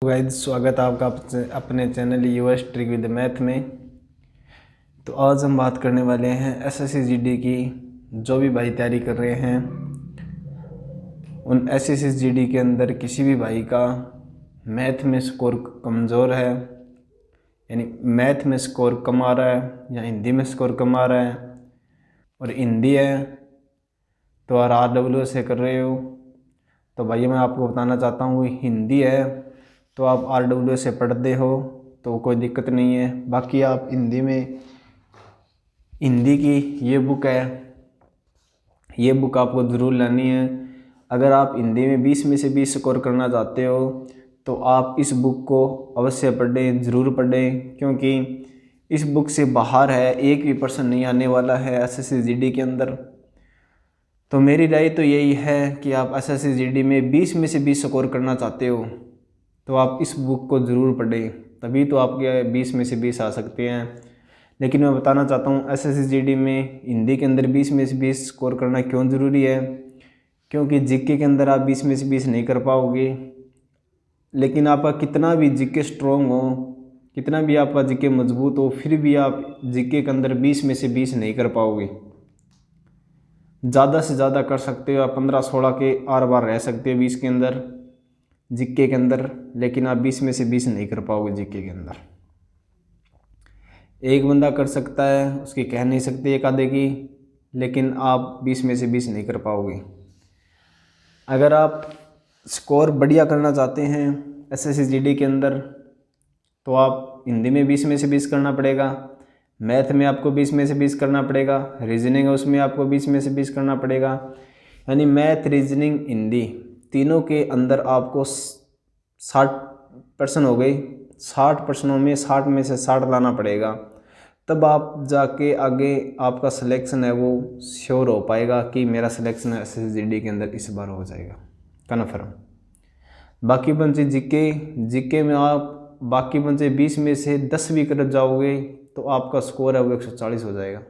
Guys, स्वागत है आपका अपने channel US trick with math में। तो आज हम बात करने वाले हैं एसएससी जीडी की। जो भी भाई तैयारी कर रहे हैं उन एसएससी जीडी के अंदर किसी भी भाई का मैथ में स्कोर कमज़ोर है, यानी मैथ में स्कोर कम आ रहा है या हिंदी में स्कोर कम आ रहा है, और हिंदी है तो RW से कर रहे हो, तो भाई मैं आपको बताना चाहता हूँ हिंदी है तो आप RW से पढ़ते हो तो कोई दिक्कत नहीं है। बाकी आप हिंदी की ये बुक है, ये बुक आपको ज़रूर लानी है। अगर आप हिंदी में 20 में से 20 स्कोर करना चाहते हो तो आप इस बुक को अवश्य पढ़ें, ज़रूर पढ़ें, क्योंकि इस बुक से बाहर है एक भी पर्सन नहीं आने वाला है एसएससी जीडी के अंदर। तो मेरी राय तो यही है कि आप एसएससी जीडी में 20 में से 20 स्कोर करना चाहते हो तो आप इस बुक को ज़रूर पढ़ें, तभी तो आपके 20 में से 20 आ सकते हैं। लेकिन मैं बताना चाहता हूँ एसएससी जीडी में हिंदी के अंदर 20 में से 20 स्कोर करना क्यों ज़रूरी है, क्योंकि जीके के अंदर आप 20 में से 20 नहीं कर पाओगे। लेकिन आपका कितना भी जीके स्ट्रॉन्ग हो, कितना भी आपका जीके मजबूत हो, फिर भी आप जीके के अंदर 20 में से 20 नहीं कर पाओगे। ज़्यादा से ज़्यादा कर सकते हो आप 15-16 के आर बार रह सकते हो 20 के अंदर जीके के अंदर, लेकिन आप 20 में से 20 नहीं कर पाओगे जीके के अंदर। एक बंदा कर सकता है, उसकी कह नहीं सकते एक आधे की, लेकिन आप 20 में से 20 नहीं कर पाओगे। अगर आप स्कोर बढ़िया करना चाहते हैं एसएससी जीडी के अंदर तो आप हिंदी में 20 में से 20 करना पड़ेगा, मैथ में आपको 20 में से 20 करना पड़ेगा, रीजनिंग है उसमें आपको 20 में से 20 करना पड़ेगा। यानी मैथ, रीजनिंग, हिंदी तीनों के अंदर आपको 60% हो गई, 60% में 60 में से 60 लाना पड़ेगा, तब आप जाके आगे आपका सिलेक्शन है वो श्योर हो पाएगा कि मेरा सिलेक्शन एसएससी जीडी के अंदर इस बार हो जाएगा कन्फर्म। बाकी बच्चे जीके में आप बाकी बच्चे 20 में से 10 भी कर जाओगे तो आपका स्कोर है वो 140 हो जाएगा,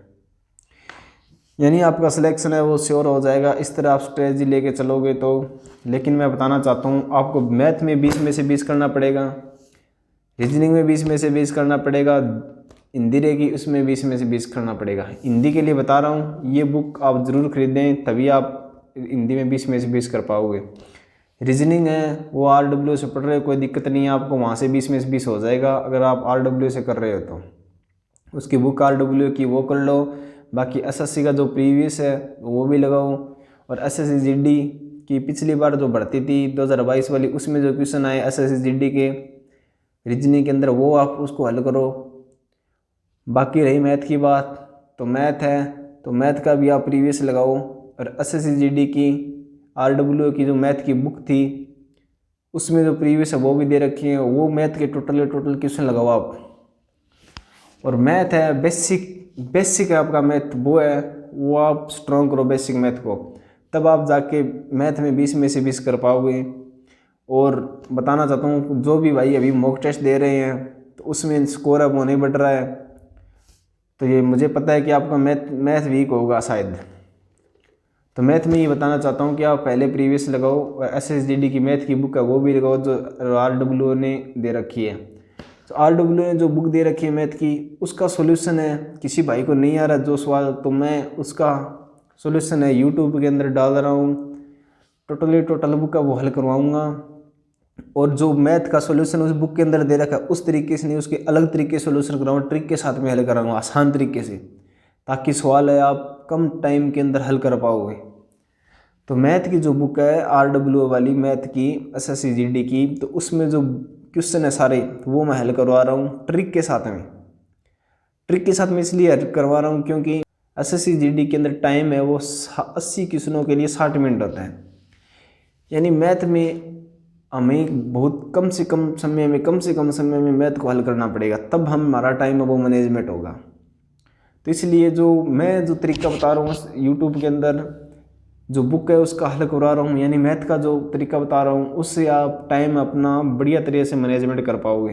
यानी आपका सिलेक्शन है वो श्योर हो जाएगा। इस तरह आप स्ट्रेटजी लेके चलोगे तो। लेकिन मैं बताना चाहता हूँ आपको मैथ में 20 में से 20 करना पड़ेगा, रीजनिंग में 20 में से 20 करना पड़ेगा, हिंदी रहेगी उसमें 20 में से 20 करना पड़ेगा। हिंदी के लिए बता रहा हूँ ये बुक आप ज़रूर खरीदें, तभी आप हिंदी में 20 में से 20 कर पाओगे। रीजनिंग है वो RW से पढ़ रहे हो कोई दिक्कत नहीं है, आपको वहाँ से 20 में से 20 हो जाएगा। अगर आप RW से कर रहे हो तो उसकी बुक RW की वो कर लो। बाकी एसएससी का जो प्रीवियस है वो भी लगाओ, और एसएससी जीडी की पिछली बार जो भर्ती थी 2022 वाली, उसमें जो क्वेश्चन आए एसएससी जीडी के रीजनिंग के अंदर वो आप उसको हल करो। बाकी रही मैथ की बात, तो मैथ है तो मैथ का भी आप प्रीवियस लगाओ, और एसएससी जीडी की RW की जो मैथ की बुक थी उसमें जो प्रीवियस है वो भी दे रखी है, वो मैथ के टोटल क्वेश्चन लगाओ आप। और मैथ है बेसिक है आपका मैथ, वो है वो आप स्ट्रॉन्ग करो बेसिक मैथ को, तब आप जाके मैथ में 20 में से 20 कर पाओगे। और बताना चाहता हूँ जो भी भाई अभी मॉक टेस्ट दे रहे हैं तो उसमें स्कोर अब वो नहीं बढ़ रहा है, तो ये मुझे पता है कि आपका मैथ वीक होगा शायद। तो मैथ में ये बताना चाहता हूँ कि आप पहले प्रीवियस लगाओ, और एसएसजीडी की मैथ की बुक है वो भी लगाओ जो RW ने दे रखी है। तो RW ने जो बुक दे रखी है मैथ की उसका सॉल्यूशन है, किसी भाई को नहीं आ रहा जो सवाल तो मैं उसका सॉल्यूशन है यूट्यूब के अंदर डाल रहा हूँ, टोटल बुक का वो हल करवाऊँगा। और जो मैथ का सॉल्यूशन उस बुक के अंदर दे रखा है उस तरीके से नहीं, उसके अलग तरीके से सॉल्यूशन कराऊंगा, ट्रिक के साथ में हल कराऊंगा आसान तरीके से, ताकि सवाल है आप कम टाइम के अंदर हल कर पाओगे। तो मैथ की जो बुक है RW वाली मैथ की एसएससी जीडी की, तो उसमें जो क्वेश्चन है सारे वो मैं हल करवा रहा हूँ ट्रिक के साथ में। ट्रिक के साथ में इसलिए हल करवा रहा हूँ क्योंकि एसएससी जीडी के अंदर टाइम है वो 80 क्वेश्चनों के लिए 60 मिनट होता है, यानी मैथ में हमें बहुत कम से कम समय में मैथ को हल करना पड़ेगा, तब हमारा टाइम है वो मैनेजमेंट होगा। तो इसलिए जो तरीका बता रहा हूँ यूट्यूब के अंदर जो बुक है उसका हल करवा रहा हूँ, यानी मैथ का जो तरीका बता रहा हूँ उससे आप टाइम अपना बढ़िया तरीके से मैनेजमेंट कर पाओगे,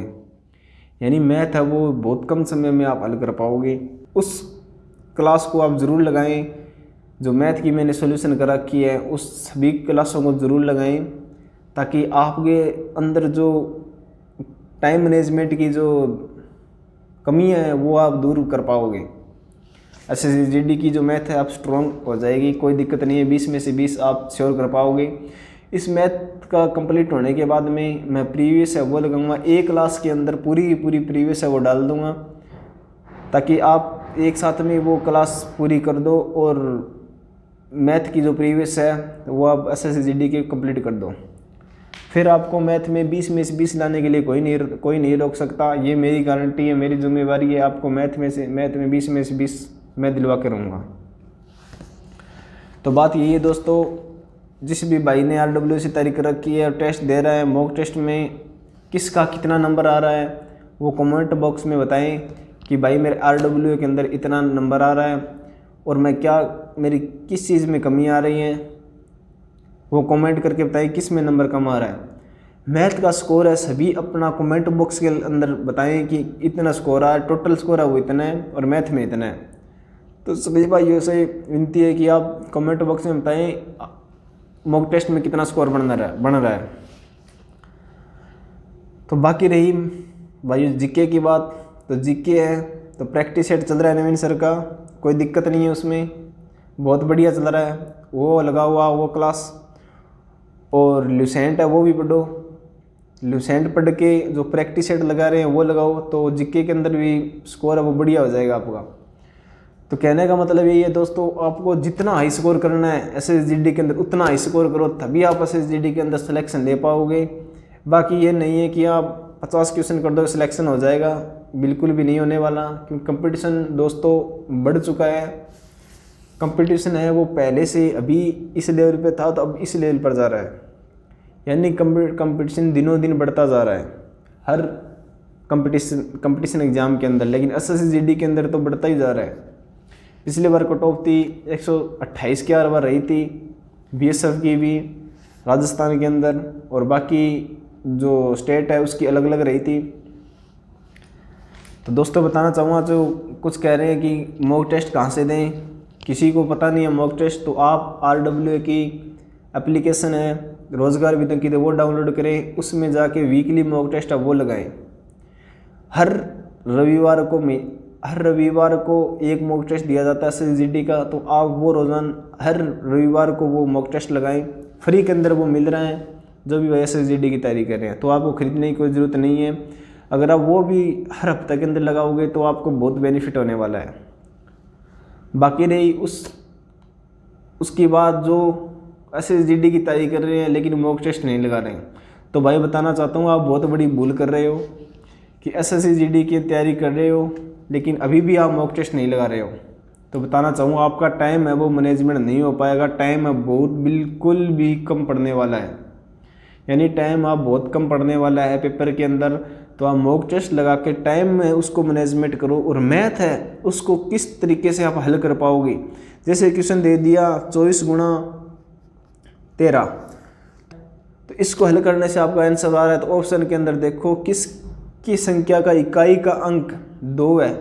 यानी मैथ है वो बहुत कम समय में आप हल कर पाओगे। उस क्लास को आप ज़रूर लगाएं जो मैथ की मैंने सॉल्यूशन कर रखी है, उस सभी क्लासों को ज़रूर लगाएं, ताकि आपके अंदर जो टाइम मैनेजमेंट की जो कमी है वो आप दूर कर पाओगे। SSCGD की जो मैथ है आप स्ट्रॉन्ग हो जाएगी, कोई दिक्कत नहीं है, 20 में से 20 आप श्योर कर पाओगे। इस मैथ का कंप्लीट होने के बाद में मैं प्रीवियस है वो लगाऊंगा, एक क्लास के अंदर पूरी की पूरी प्रीवियस है वो डाल दूंगा, ताकि आप एक साथ में वो क्लास पूरी कर दो और मैथ की जो प्रीवियस है वो आप SSCGD के कंप्लीट कर दो। फिर आपको मैथ में 20 में से 20 लाने के लिए कोई नहीं रोक सकता, ये मेरी गारंटी है, मेरी जिम्मेवारी है। आपको मैथ में 20 में से 20 मैं दिलवा के रहूँगा। तो बात यही है दोस्तों, जिस भी भाई ने RWA से तैयारी कर रखी है और टेस्ट दे रहा है, मॉक टेस्ट में किसका कितना नंबर आ रहा है वो कमेंट बॉक्स में बताएं कि भाई मेरे RWA के अंदर इतना नंबर आ रहा है और मेरी किस चीज़ में कमी आ रही है, वो कमेंट करके बताएं किस में नंबर कम आ रहा है। मैथ का स्कोर है, सभी अपना कमेंट बॉक्स के अंदर बताएं कि इतना स्कोर आ है, टोटल स्कोर है वो इतना है और मैथ में इतना है। तो सभी भाइयों से विनती है कि आप कमेंट बॉक्स में बताएं मॉक टेस्ट में कितना स्कोर बन रहा है। तो बाकी रही भाइयों जीके की बात, तो जीके है तो प्रैक्टिस सेट चल रहा है नवीन सर का, कोई दिक्कत नहीं है उसमें, बहुत बढ़िया चल रहा है, वो लगा हुआ वो क्लास। और ल्यूसेंट है वो भी पढ़ो, ल्यूसेंट पढ़ के जो प्रैक्टिस सेट लगा रहे हैं वो लगाओ, तो जीके के अंदर भी स्कोर है वो बढ़िया हो जाएगा आपका। तो कहने का मतलब यही है दोस्तों, आपको जितना हाई स्कोर करना है SSCGD के अंदर उतना हाई स्कोर करो, तभी आप SSCGD के अंदर सिलेक्शन ले पाओगे। बाकी ये नहीं है कि आप 50 क्वेश्चन कर दो सिलेक्शन हो जाएगा, बिल्कुल भी नहीं होने वाला, क्योंकि कंपटीशन दोस्तों बढ़ चुका है। कंपटीशन है वो पहले से अभी इस लेवल पे था तो अब इस लेवल पर जा रहा है, यानी कंपटीशन दिनों दिन बढ़ता जा रहा है हर कंपटीशन एग्ज़ाम के अंदर, लेकिन SSCGD के अंदर तो बढ़ता ही जा रहा है। पिछली बार कट ऑफ थी 128 की बार रही थी BSF की भी राजस्थान के अंदर, और बाकी जो स्टेट है उसकी अलग अलग रही थी। तो दोस्तों बताना चाहूँगा, जो कुछ कह रहे हैं कि मॉक टेस्ट कहाँ से दें, किसी को पता नहीं है मॉक टेस्ट, तो आप RWA की एप्लीकेशन है रोज़गार विदों की, वो डाउनलोड करें, उसमें जाके वीकली मॉक टेस्ट है वो लगाएं। हर रविवार को एक मॉक टेस्ट दिया जाता है SSCGD का, तो आप वो रोज़ाना हर रविवार को वो मॉक टेस्ट लगाएं, फ्री के अंदर वो मिल रहे हैं जो भी SSCGD की तैयारी कर रहे हैं, तो आपको खरीदने की कोई ज़रूरत नहीं है। अगर आप वो भी हर हफ्ते के अंदर लगाओगे तो आपको बहुत बेनिफिट होने वाला है। बाकी रही उसके बाद जो SSCGD की तैयारी कर रहे हैं लेकिन मॉक टेस्ट नहीं लगा रहे हैं, तो भाई बताना चाहता हूँ आप बहुत बड़ी भूल कर रहे हो कि SSCGD की तैयारी कर रहे हो लेकिन अभी भी आप मॉक टेस्ट नहीं लगा रहे हो। तो बताना चाहूँगा आपका टाइम है वो मैनेजमेंट नहीं हो पाएगा, टाइम है बहुत बिल्कुल भी कम पड़ने वाला है, यानी टाइम आप बहुत कम पड़ने वाला है पेपर के अंदर। तो आप मॉक टेस्ट लगा के टाइम में उसको मैनेजमेंट करो, और मैथ है उसको किस तरीके से आप हल कर पाओगे। जैसे क्वेश्चन दे दिया 24 गुणा 13, तो इसको हल करने से आपका आंसर आ रहा है, तो ऑप्शन के अंदर देखो किसकी संख्या का इकाई का अंक 2 है।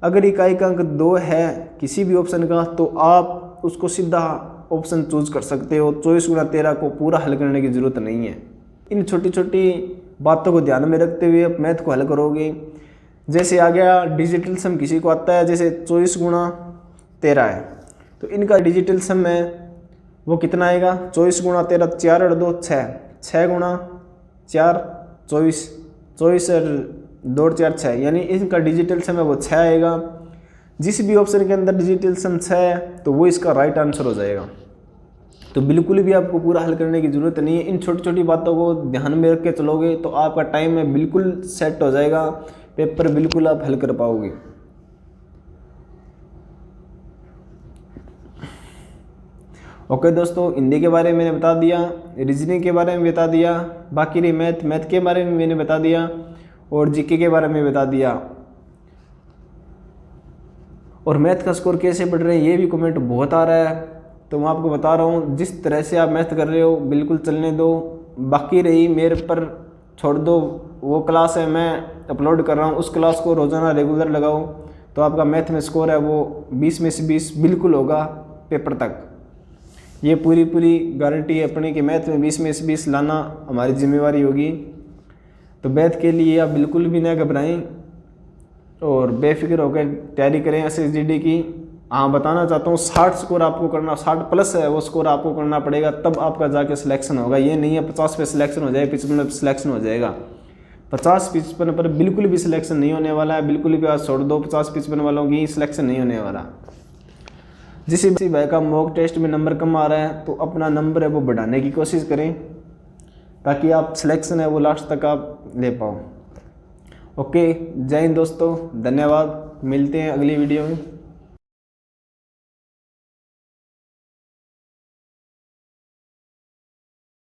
अगर इकाई का अंक 2 है किसी भी ऑप्शन का, तो आप उसको सीधा ऑप्शन चूज कर सकते हो। 24 गुणा 13 को पूरा हल करने की ज़रूरत नहीं है। इन छोटी छोटी बातों को ध्यान में रखते हुए आप मैथ को हल करोगे। जैसे आ गया डिजिटल सम, किसी को आता है, जैसे 24 गुणा 13 है, तो इनका डिजिटल सम है वो कितना आएगा, 24 गुणा 13, 4 और 2 6, 6 गुणा 4 24, 24 और 2 और 4 6, यानी इनका डिजिटल सम है वो 6 आएगा। जिस भी ऑप्शन के अंदर डिजिटल सम 6 है तो वो इसका राइट आंसर हो जाएगा। तो बिल्कुल भी आपको पूरा हल करने की ज़रूरत नहीं है। इन छोटी छोटी बातों को ध्यान में रख के चलोगे तो आपका टाइम में बिल्कुल सेट हो जाएगा, पेपर बिल्कुल आप हल कर पाओगे। ओके दोस्तों, हिंदी के बारे में मैंने बता दिया, रीजनिंग के बारे में बता दिया, बाकी रही मैथ के बारे में मैंने बता दिया, और जीके के बारे में बता दिया। और मैथ का स्कोर कैसे बढ़ रहे हैं ये भी कमेंट बहुत आ रहा है, तो मैं आपको बता रहा हूँ जिस तरह से आप मैथ कर रहे हो बिल्कुल चलने दो। बाकी रही मेरे पर छोड़ दो, वो क्लास है मैं अपलोड कर रहा हूँ, उस क्लास को रोज़ाना रेगुलर लगाओ, तो आपका मैथ में स्कोर है वो 20 में से 20 बिल्कुल होगा पेपर तक। ये पूरी गारंटी है अपनी कि मैथ में 20 में से 20 लाना हमारी जिम्मेवारी होगी। तो तो बैथ के लिए आप बिल्कुल भी ना घबराएं और बेफिक्र होकर तैयारी करें SSGD की। हाँ, बताना चाहता हूँ 60 स्कोर आपको करना, 60 प्लस है वो स्कोर आपको करना पड़ेगा, तब आपका जाके सिलेक्शन होगा। ये नहीं है 50 पे सिलेक्शन हो जाए, 55 पे सिलेक्शन हो जाएगा। 50-55 पर बिल्कुल भी सिलेक्शन नहीं होने वाला है, बिल्कुल भी आज छोड़ दो, 50-55 वालों की सिलेक्शन नहीं होने वाला। जिस भाई का मॉक टेस्ट में नंबर कम आ रहा है तो अपना नंबर है वो बढ़ाने की कोशिश करें, ताकि आप सिलेक्शन है वो लास्ट तक आप ले पाओ। ओके, जय हिंद दोस्तों, धन्यवाद, मिलते हैं अगली वीडियो में।